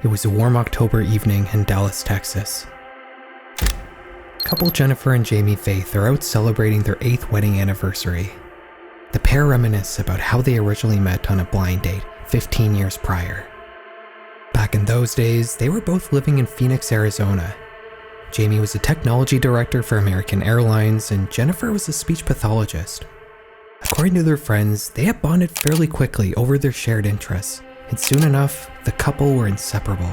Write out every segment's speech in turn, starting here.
It was a warm October evening in Dallas, Texas. Couple Jennifer and Jamie Faith are out celebrating their 8th wedding anniversary. The pair reminisce about how they originally met on a blind date 15 years prior. Back in those days, they were both living in Phoenix, Arizona. Jamie was a technology director for American Airlines, and Jennifer was a speech pathologist. According to their friends, they had bonded fairly quickly over their shared interests, and soon enough, the couple were inseparable.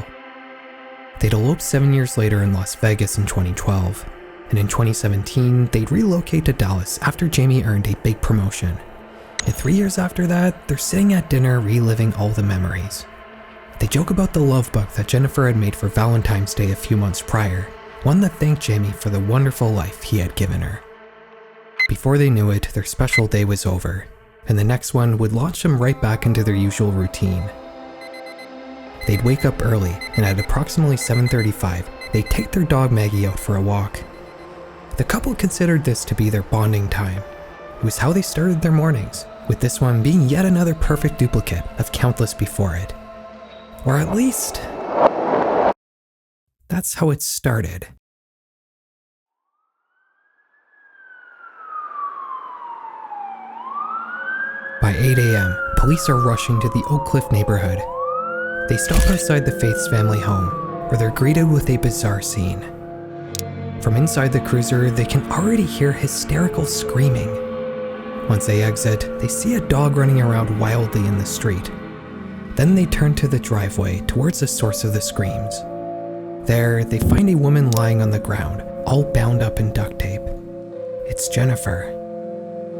They'd eloped 7 years later in Las Vegas in 2012, and in 2017, they'd relocate to Dallas after Jamie earned a big promotion. And 3 years after that, they're sitting at dinner reliving all the memories. They joke about the love book that Jennifer had made for Valentine's Day a few months prior, one that thanked Jamie for the wonderful life he had given her. Before they knew it, their special day was over, and the next one would launch them right back into their usual routine. They'd wake up early, and at approximately 7:35, they'd take their dog Maggie out for a walk. The couple considered this to be their bonding time. It was how they started their mornings, with this one being yet another perfect duplicate of countless before it. Or at least, that's how it started. By 8 a.m., police are rushing to the Oak Cliff neighborhood. They stop outside the Faith's family home, where they're greeted with a bizarre scene. From inside the cruiser, they can already hear hysterical screaming. Once they exit, they see a dog running around wildly in the street. Then they turn to the driveway towards the source of the screams. There, they find a woman lying on the ground, all bound up in duct tape. It's Jennifer.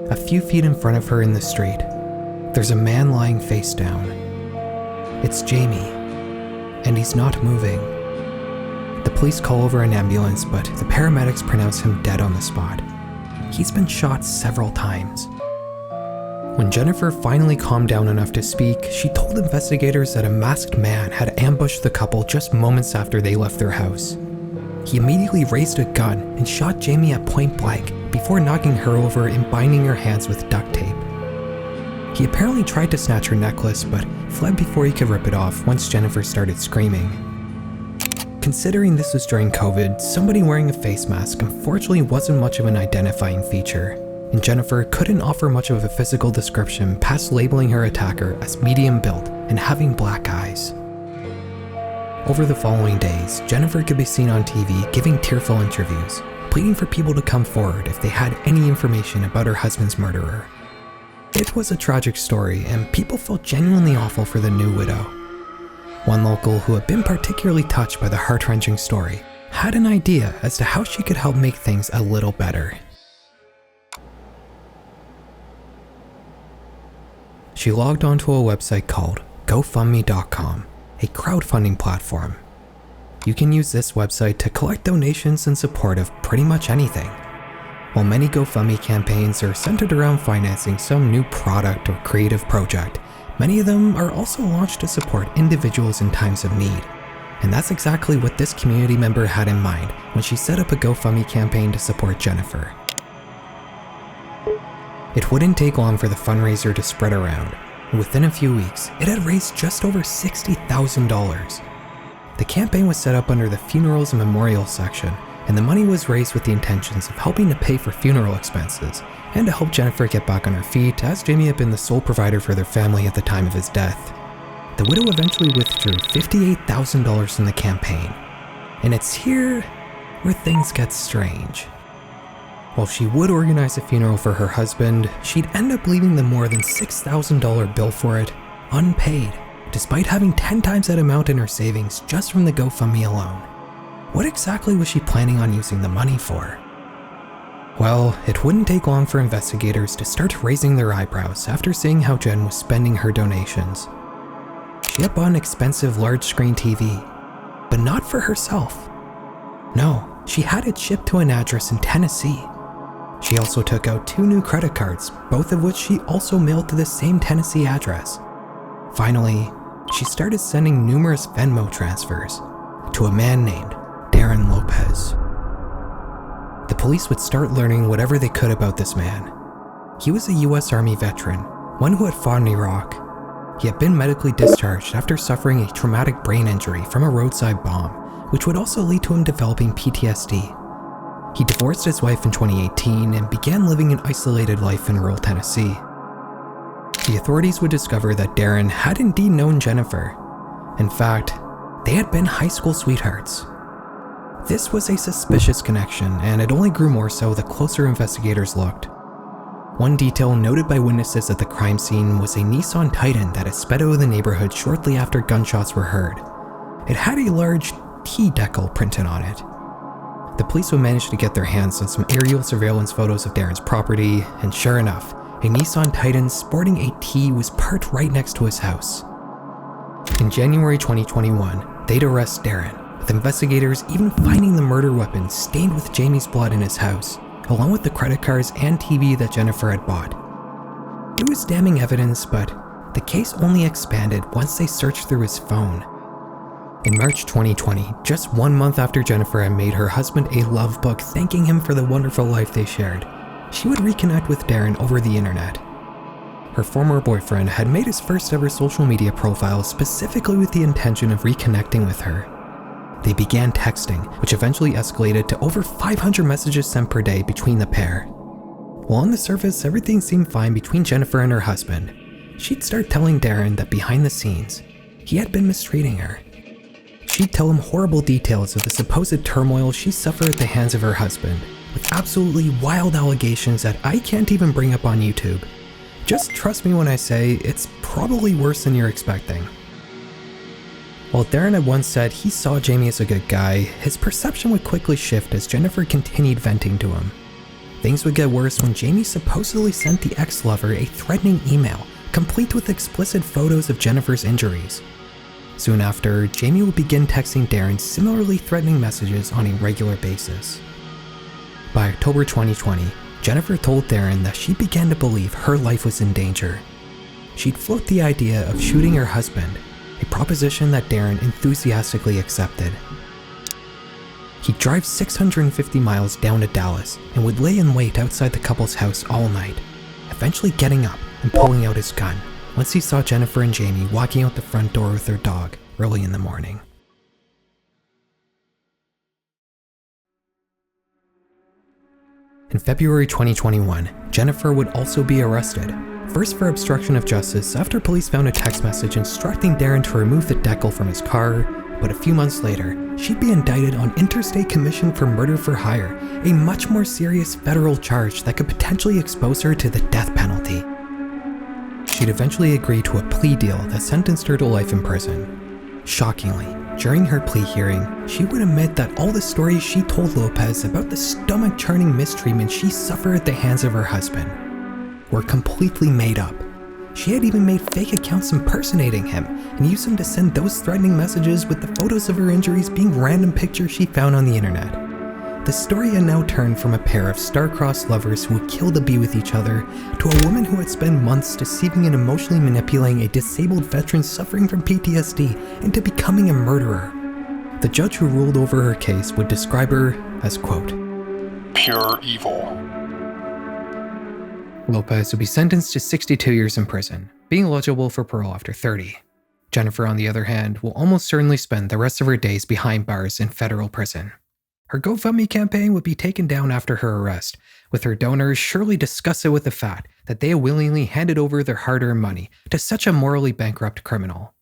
A few feet in front of her in the street, there's a man lying face down. It's Jamie, and he's not moving. The police call over an ambulance, but the paramedics pronounce him dead on the spot. He's been shot several times. When Jennifer finally calmed down enough to speak, she told investigators that a masked man had ambushed the couple just moments after they left their house. He immediately raised a gun and shot Jamie at point blank before knocking her over and binding her hands with duct tape. He apparently tried to snatch her necklace, but fled before he could rip it off once Jennifer started screaming. Considering this was during COVID, somebody wearing a face mask unfortunately wasn't much of an identifying feature, and Jennifer couldn't offer much of a physical description past labeling her attacker as medium built and having black eyes. Over the following days, Jennifer could be seen on TV giving tearful interviews, pleading for people to come forward if they had any information about her husband's murderer. It was a tragic story, and people felt genuinely awful for the new widow. One local who had been particularly touched by the heart-wrenching story had an idea as to how she could help make things a little better. She logged onto a website called GoFundMe.com, a crowdfunding platform. You can use this website to collect donations in support of pretty much anything. While many GoFundMe campaigns are centered around financing some new product or creative project, many of them are also launched to support individuals in times of need. And that's exactly what this community member had in mind when she set up a GoFundMe campaign to support Jennifer. It wouldn't take long for the fundraiser to spread around, and within a few weeks, it had raised just over $60,000. The campaign was set up under the funerals and memorials section, and the money was raised with the intentions of helping to pay for funeral expenses and to help Jennifer get back on her feet, as Jamie had been the sole provider for their family at the time of his death. The widow eventually withdrew $58,000 from the campaign, and it's here where things get strange. While she would organize a funeral for her husband, she'd end up leaving the more than $6,000 bill for it unpaid, despite having 10 times that amount in her savings just from the GoFundMe alone. What exactly was she planning on using the money for? Well, it wouldn't take long for investigators to start raising their eyebrows after seeing how Jen was spending her donations. She had bought an expensive large-screen TV, but not for herself. No, she had it shipped to an address in Tennessee. She also took out 2 new credit cards, both of which she also mailed to the same Tennessee address. Finally, she started sending numerous Venmo transfers to a man named Darren Lopez. The police would start learning whatever they could about this man. He was a US Army veteran, one who had fought in Iraq. He had been medically discharged after suffering a traumatic brain injury from a roadside bomb, which would also lead to him developing PTSD. He divorced his wife in 2018 and began living an isolated life in rural Tennessee. The authorities would discover that Darren had indeed known Jennifer. In fact, they had been high school sweethearts. This was a suspicious connection, and it only grew more so the closer investigators looked. One detail noted by witnesses at the crime scene was a Nissan Titan that had sped out of the neighborhood shortly after gunshots were heard. It had a large T decal printed on it. The police would manage to get their hands on some aerial surveillance photos of Darren's property, and sure enough, a Nissan Titan sporting a T was parked right next to his house. In January 2021, they'd arrest Darren, with investigators even finding the murder weapon stained with Jamie's blood in his house, along with the credit cards and TV that Jennifer had bought. It was damning evidence, but the case only expanded once they searched through his phone. In March 2020, just 1 month after Jennifer had made her husband a love book thanking him for the wonderful life they shared, she would reconnect with Darren over the internet. Her former boyfriend had made his first ever social media profile specifically with the intention of reconnecting with her. They began texting, which eventually escalated to over 500 messages sent per day between the pair. While on the surface everything seemed fine between Jennifer and her husband, she'd start telling Darren that behind the scenes, he had been mistreating her. She'd tell him horrible details of the supposed turmoil she suffered at the hands of her husband, with absolutely wild allegations that I can't even bring up on YouTube. Just trust me when I say it's probably worse than you're expecting. While Darren had once said he saw Jamie as a good guy, his perception would quickly shift as Jennifer continued venting to him. Things would get worse when Jamie supposedly sent the ex-lover a threatening email, complete with explicit photos of Jennifer's injuries. Soon after, Jamie would begin texting Darren similarly threatening messages on a regular basis. By October 2020, Jennifer told Darren that she began to believe her life was in danger. She'd float the idea of shooting her husband, a proposition that Darren enthusiastically accepted. He'd drive 650 miles down to Dallas and would lay in wait outside the couple's house all night, eventually getting up and pulling out his gun once he saw Jennifer and Jamie walking out the front door with their dog early in the morning. In February 2021, Jennifer would also be arrested, first for obstruction of justice after police found a text message instructing Darren to remove the decal from his car, but a few months later, she'd be indicted on interstate commission for murder for hire, a much more serious federal charge that could potentially expose her to the death penalty. She'd eventually agree to a plea deal that sentenced her to life in prison. Shockingly, during her plea hearing, she would admit that all the stories she told Lopez about the stomach-churning mistreatment she suffered at the hands of her husband were completely made up. She had even made fake accounts impersonating him and used them to send those threatening messages with the photos of her injuries being random pictures she found on the internet. The story had now turned from a pair of star-crossed lovers who would kill to be with each other to a woman who had spent months deceiving and emotionally manipulating a disabled veteran suffering from PTSD into becoming a murderer. The judge who ruled over her case would describe her as, quote, pure evil. Lopez would be sentenced to 62 years in prison, being eligible for parole after 30. Jennifer, on the other hand, will almost certainly spend the rest of her days behind bars in federal prison. Her GoFundMe campaign would be taken down after her arrest, with her donors surely disgusted with the fact that they willingly handed over their hard-earned money to such a morally bankrupt criminal.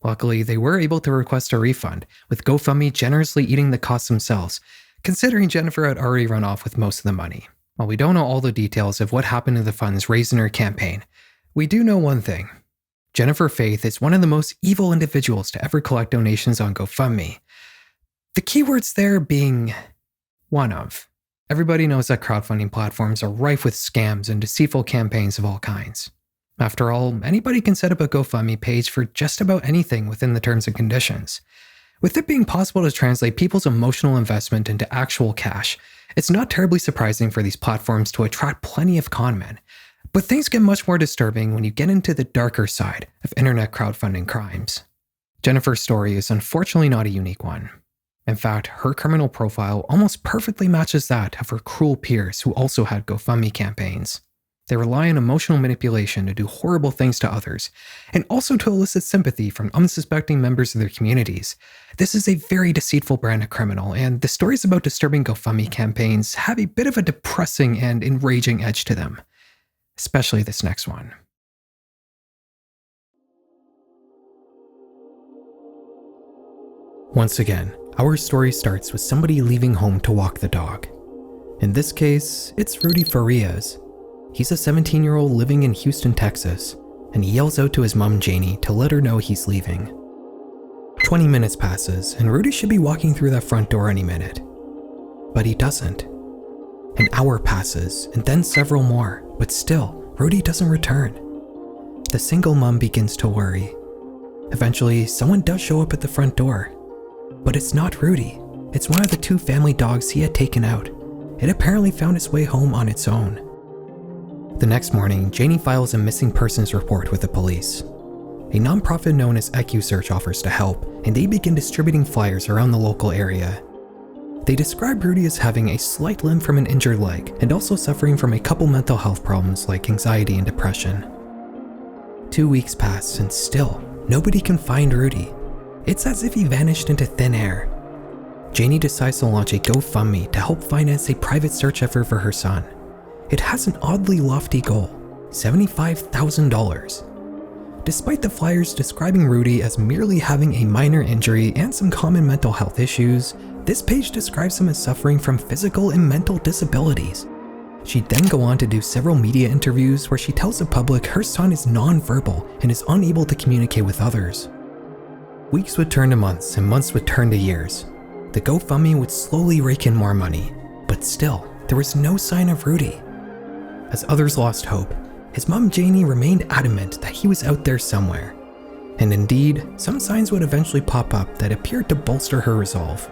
Luckily, they were able to request a refund, with GoFundMe generously eating the costs themselves, considering Jennifer had already run off with most of the money. While we don't know all the details of what happened to the funds raised in her campaign, we do know one thing. Jennifer Faith is one of the most evil individuals to ever collect donations on GoFundMe. The keywords there being one of. Everybody knows that crowdfunding platforms are rife with scams and deceitful campaigns of all kinds. After all, anybody can set up a GoFundMe page for just about anything within the terms and conditions. With it being possible to translate people's emotional investment into actual cash, it's not terribly surprising for these platforms to attract plenty of conmen. But things get much more disturbing when you get into the darker side of internet crowdfunding crimes. Jennifer's story is unfortunately not a unique one. In fact, her criminal profile almost perfectly matches that of her cruel peers who also had GoFundMe campaigns. They rely on emotional manipulation to do horrible things to others, and also to elicit sympathy from unsuspecting members of their communities. This is a very deceitful brand of criminal, and the stories about disturbing GoFundMe campaigns have a bit of a depressing and enraging edge to them. Especially this next one. Once again, our story starts with somebody leaving home to walk the dog. In this case, it's Rudy Farias. He's a 17-year-old living in Houston, Texas, and he yells out to his mom Janie to let her know he's leaving. 20 minutes passes, and Rudy should be walking through that front door any minute. But he doesn't. An hour passes, and then several more, but still, Rudy doesn't return. The single mom begins to worry. Eventually, someone does show up at the front door. But it's not Rudy. It's one of the 2 family dogs he had taken out. It apparently found its way home on its own. The next morning, Janie files a missing persons report with the police. A nonprofit known as EcuSearch offers to help, and they begin distributing flyers around the local area. They describe Rudy as having a slight limp from an injured leg, and also suffering from a couple mental health problems like anxiety and depression. 2 weeks pass, and still, nobody can find Rudy. It's as if he vanished into thin air. Janie decides to launch a GoFundMe to help finance a private search effort for her son. It has an oddly lofty goal, $75,000. Despite the flyers describing Rudy as merely having a minor injury and some common mental health issues, this page describes him as suffering from physical and mental disabilities. She'd then go on to do several media interviews where she tells the public her son is nonverbal and is unable to communicate with others. Weeks would turn to months, and months would turn to years. The GoFundMe would slowly rake in more money, but still, there was no sign of Rudy. As others lost hope, his mom Janie remained adamant that he was out there somewhere. And indeed, some signs would eventually pop up that appeared to bolster her resolve.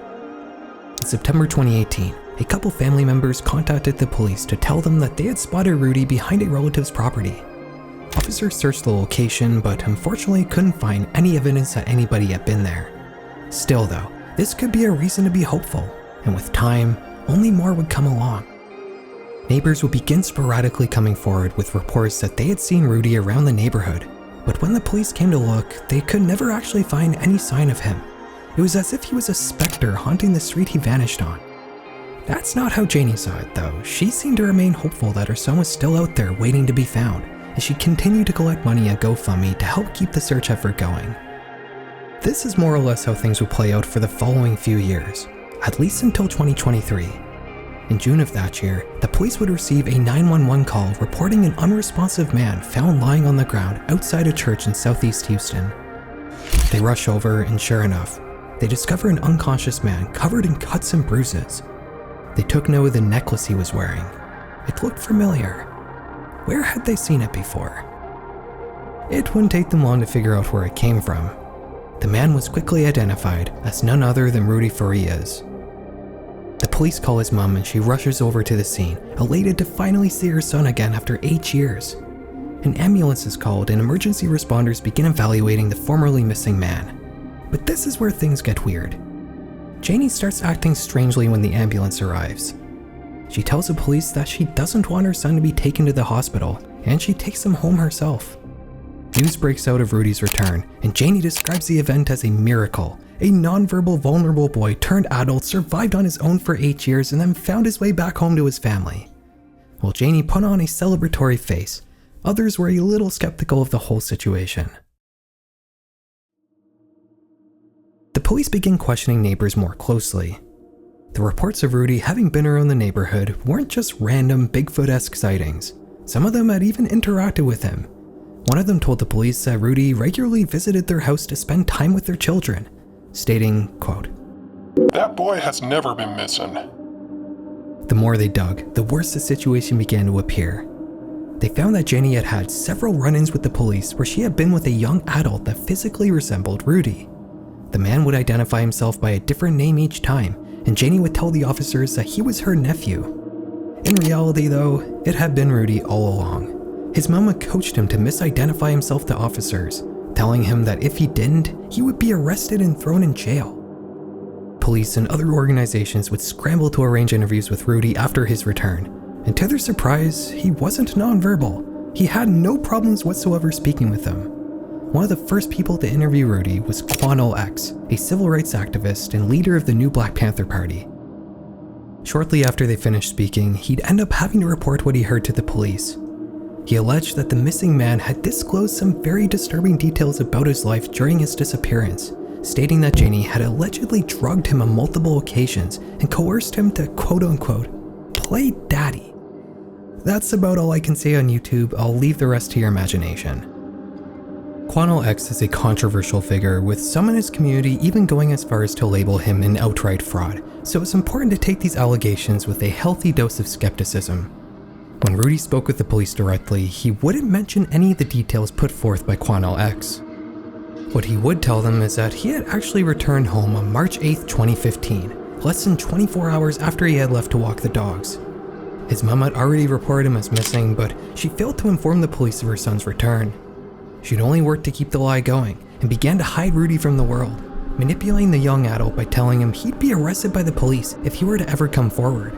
In September 2018, a couple family members contacted the police to tell them that they had spotted Rudy behind a relative's property. Officers searched the location, but unfortunately couldn't find any evidence that anybody had been there. Still though, this could be a reason to be hopeful, and with time, only more would come along. Neighbors would begin sporadically coming forward with reports that they had seen Rudy around the neighborhood, but when the police came to look, they could never actually find any sign of him. It was as if he was a specter haunting the street he vanished on. That's not how Janie saw it though. She seemed to remain hopeful that her son was still out there waiting to be found, and she continued to collect money at GoFundMe to help keep the search effort going. This is more or less how things would play out for the following few years, at least until 2023. In June of that year, the police would receive a 911 call reporting an unresponsive man found lying on the ground outside a church in southeast Houston. They rush over, and sure enough, they discover an unconscious man covered in cuts and bruises. They took note of the necklace he was wearing. It looked familiar. Where had they seen it before? It wouldn't take them long to figure out where it came from. The man was quickly identified as none other than Rudy Farias. The police call his mom, and she rushes over to the scene, elated to finally see her son again after 8 years. An ambulance is called, and emergency responders begin evaluating the formerly missing man. But this is where things get weird. Janie starts acting strangely when the ambulance arrives. She tells the police that she doesn't want her son to be taken to the hospital, and she takes him home herself. News breaks out of Rudy's return, and Janie describes the event as a miracle. A nonverbal, vulnerable boy turned adult survived on his own for 8 years and then found his way back home to his family. While Janie put on a celebratory face, others were a little skeptical of the whole situation. The police begin questioning neighbors more closely. The reports of Rudy having been around the neighborhood weren't just random Bigfoot-esque sightings. Some of them had even interacted with him. One of them told the police that Rudy regularly visited their house to spend time with their children, stating, quote, "That boy has never been missing." The more they dug, the worse the situation began to appear. They found that Jenny had had several run-ins with the police where she had been with a young adult that physically resembled Rudy. The man would identify himself by a different name each time, and Janie would tell the officers that he was her nephew. In reality though, it had been Rudy all along. His mom had coached him to misidentify himself to officers, telling him that if he didn't, he would be arrested and thrown in jail. Police and other organizations would scramble to arrange interviews with Rudy after his return, and to their surprise, he wasn't nonverbal. He had no problems whatsoever speaking with them. One of the first people to interview Rudy was Quanell X, a civil rights activist and leader of the new Black Panther Party. Shortly after they finished speaking, he'd end up having to report what he heard to the police. He alleged that the missing man had disclosed some very disturbing details about his life during his disappearance, stating that Janie had allegedly drugged him on multiple occasions and coerced him to quote-unquote play daddy. That's about all I can say on YouTube. I'll leave the rest to your imagination. Quanell X is a controversial figure, with some in his community even going as far as to label him an outright fraud, so it's important to take these allegations with a healthy dose of skepticism. When Rudy spoke with the police directly, he wouldn't mention any of the details put forth by Quanell X. What he would tell them is that he had actually returned home on March 8, 2015, less than 24 hours after he had left to walk the dogs. His mom had already reported him as missing, but she failed to inform the police of her son's return. She'd only worked to keep the lie going and began to hide Rudy from the world, manipulating the young adult by telling him he'd be arrested by the police if he were to ever come forward.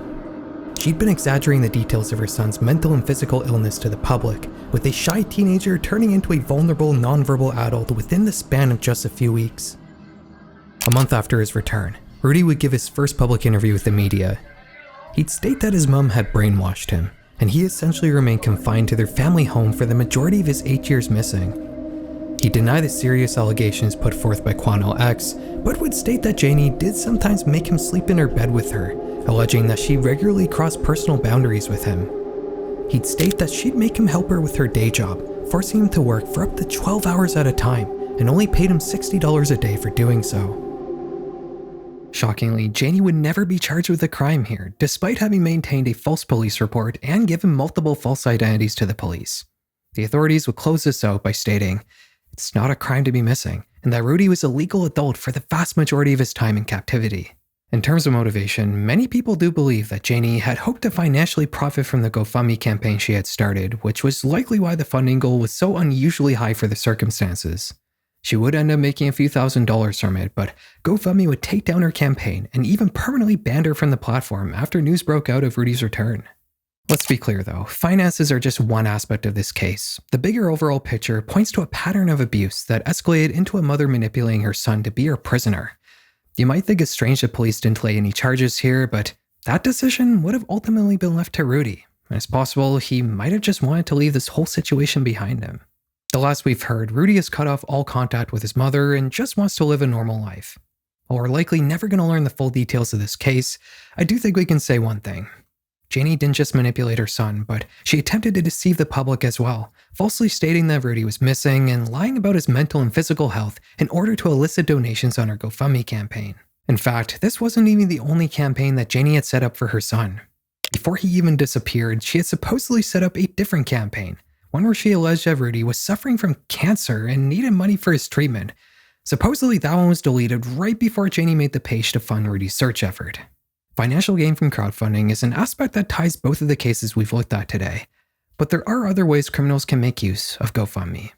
She'd been exaggerating the details of her son's mental and physical illness to the public, with a shy teenager turning into a vulnerable, nonverbal adult within the span of just a few weeks. A month after his return, Rudy would give his first public interview with the media. He'd state that his mom had brainwashed him, and he essentially remained confined to their family home for the majority of his 8 years missing. He denied the serious allegations put forth by Quanell X, but would state that Janie did sometimes make him sleep in her bed with her, alleging that she regularly crossed personal boundaries with him. He'd state that she'd make him help her with her day job, forcing him to work for up to 12 hours at a time, and only paid him $60 a day for doing so. Shockingly, Janie would never be charged with a crime here, despite having maintained a false police report and given multiple false identities to the police. The authorities would close this out by stating, "It's not a crime to be missing," and that Rudy was a legal adult for the vast majority of his time in captivity. In terms of motivation, many people do believe that Janie had hoped to financially profit from the GoFundMe campaign she had started, which was likely why the funding goal was so unusually high for the circumstances. She would end up making a few $1,000s from it, but GoFundMe would take down her campaign and even permanently ban her from the platform after news broke out of Rudy's return. Let's be clear though, finances are just one aspect of this case. The bigger overall picture points to a pattern of abuse that escalated into a mother manipulating her son to be her prisoner. You might think it's strange that police didn't lay any charges here, but that decision would have ultimately been left to Rudy. And it's possible he might have just wanted to leave this whole situation behind him. The last we've heard, Rudy has cut off all contact with his mother and just wants to live a normal life. While we're likely never going to learn the full details of this case, I do think we can say one thing. Janie didn't just manipulate her son, but she attempted to deceive the public as well, falsely stating that Rudy was missing and lying about his mental and physical health in order to elicit donations on her GoFundMe campaign. In fact, this wasn't even the only campaign that Janie had set up for her son. Before he even disappeared, she had supposedly set up a different campaign, one where she alleged that Rudy was suffering from cancer and needed money for his treatment. Supposedly that one was deleted right before Janie made the page to fund Rudy's search effort. Financial gain from crowdfunding is an aspect that ties both of the cases we've looked at today, but there are other ways criminals can make use of GoFundMe.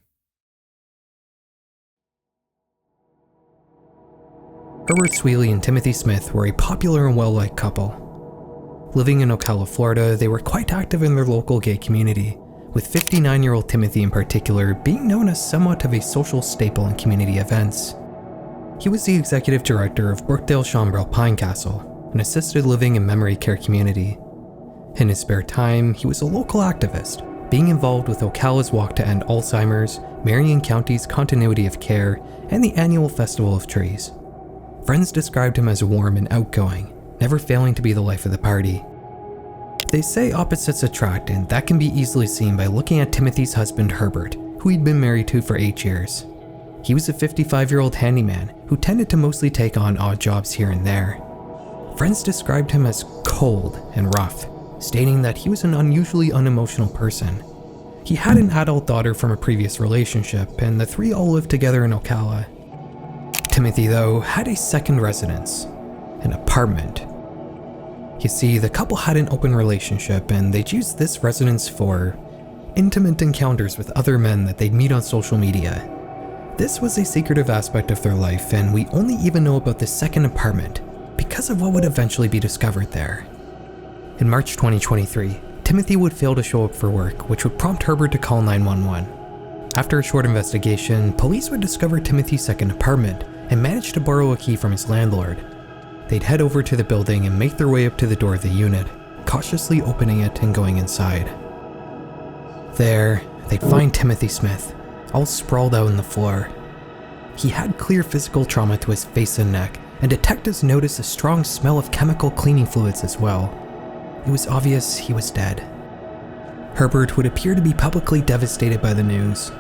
Herbert Sweely and Timothy Smith were a popular and well-liked couple. Living in Ocala, Florida, they were quite active in their local gay community, with 59-year-old Timothy in particular being known as somewhat of a social staple in community events. He was the executive director of Brookdale Chambrel Pine Castle, an assisted living and memory care community. In his spare time, he was a local activist, being involved with Ocala's Walk to End Alzheimer's, Marion County's Continuity of Care, and the annual Festival of Trees. Friends described him as warm and outgoing, never failing to be the life of the party. They say opposites attract, and that can be easily seen by looking at Timothy's husband Herbert, who he'd been married to for 8 years. He was a 55-year-old handyman who tended to mostly take on odd jobs here and there. Friends described him as cold and rough, stating that he was an unusually unemotional person. He had an adult daughter from a previous relationship, and the three all lived together in Ocala. Timothy, though, had a second residence, an apartment. You see, the couple had an open relationship, and they'd used this residence for intimate encounters with other men that they'd meet on social media. This was a secretive aspect of their life, and we only even know about the second apartment because of what would eventually be discovered there. In March 2023, Timothy would fail to show up for work, which would prompt Herbert to call 911. After a short investigation, police would discover Timothy's second apartment and manage to borrow a key from his landlord. They'd head over to the building and make their way up to the door of the unit, cautiously opening it and going inside. There, they'd find Timothy Smith, all sprawled out on the floor. He had clear physical trauma to his face and neck, and detectives noticed a strong smell of chemical cleaning fluids as well. It was obvious he was dead. Herbert would appear to be publicly devastated by the news.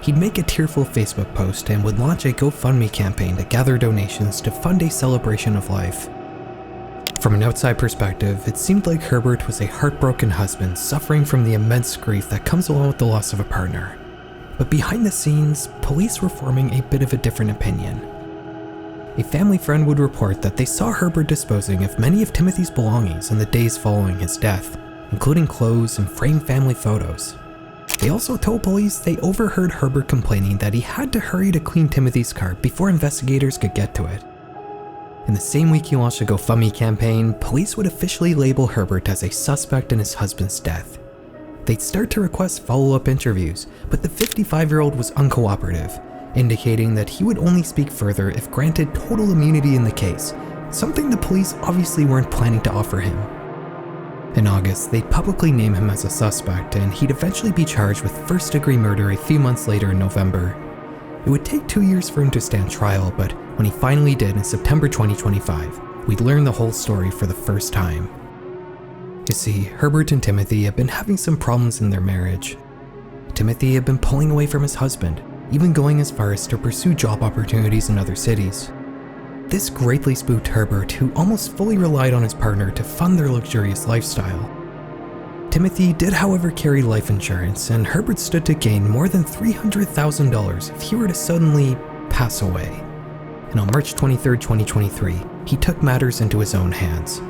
He'd make a tearful Facebook post and would launch a GoFundMe campaign to gather donations to fund a celebration of life. From an outside perspective, it seemed like Herbert was a heartbroken husband suffering from the immense grief that comes along with the loss of a partner. But behind the scenes, police were forming a bit of a different opinion. A family friend would report that they saw Herbert disposing of many of Timothy's belongings in the days following his death, including clothes and framed family photos. They also told police they overheard Herbert complaining that he had to hurry to clean Timothy's car before investigators could get to it. In the same week he launched a GoFundMe campaign, police would officially label Herbert as a suspect in his husband's death. They'd start to request follow-up interviews, but the 55-year-old was uncooperative, indicating that he would only speak further if granted total immunity in the case, something the police obviously weren't planning to offer him. In August, they'd publicly name him as a suspect, and he'd eventually be charged with first-degree murder a few months later in November. It would take 2 years for him to stand trial, but when he finally did in September 2025, we'd learn the whole story for the first time. You see, Herbert and Timothy had been having some problems in their marriage. Timothy had been pulling away from his husband, even going as far as to pursue job opportunities in other cities. This greatly spooked Herbert, who almost fully relied on his partner to fund their luxurious lifestyle. Timothy did, however, carry life insurance, and Herbert stood to gain more than $300,000 if he were to suddenly pass away. And on March 23, 2023, he took matters into his own hands.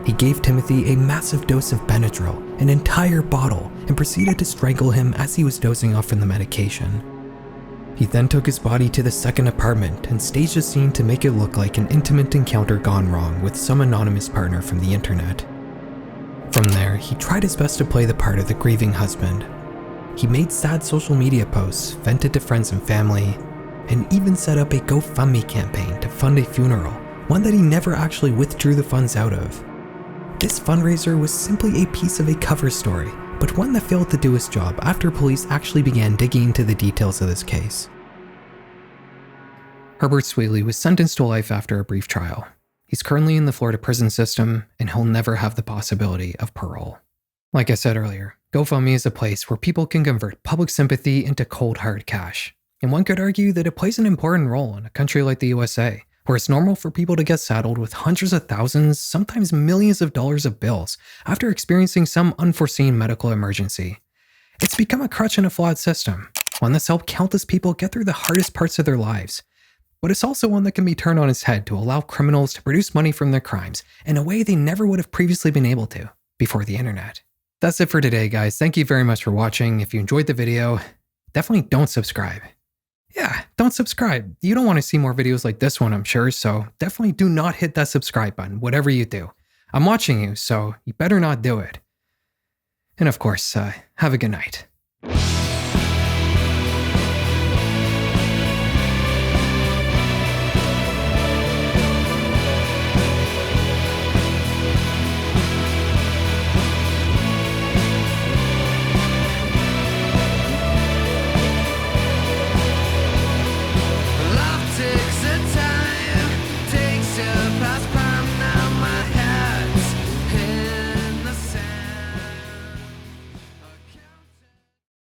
He gave Timothy a massive dose of Benadryl, an entire bottle, and proceeded to strangle him as he was dozing off from the medication. He then took his body to the second apartment and staged a scene to make it look like an intimate encounter gone wrong with some anonymous partner from the internet. From there, he tried his best to play the part of the grieving husband. He made sad social media posts, vented to friends and family, and even set up a GoFundMe campaign to fund a funeral, one that he never actually withdrew the funds out of. This fundraiser was simply a piece of a cover story, but one that failed to do its job after police actually began digging into the details of this case. Herbert Sweatley was sentenced to life after a brief trial. He's currently in the Florida prison system, and he'll never have the possibility of parole. Like I said earlier, GoFundMe is a place where people can convert public sympathy into cold hard cash. And one could argue that it plays an important role in a country like the USA, where it's normal for people to get saddled with hundreds of thousands, sometimes millions of dollars of bills after experiencing some unforeseen medical emergency. It's become a crutch in a flawed system, one that's helped countless people get through the hardest parts of their lives. But it's also one that can be turned on its head to allow criminals to produce money from their crimes in a way they never would have previously been able to before the internet. That's it for today, guys. Thank you very much for watching. If you enjoyed the video, definitely don't subscribe. Yeah, don't subscribe. You don't want to see more videos like this one, I'm sure, so definitely do not hit that subscribe button, whatever you do. I'm watching you, so you better not do it. And of course, have a good night.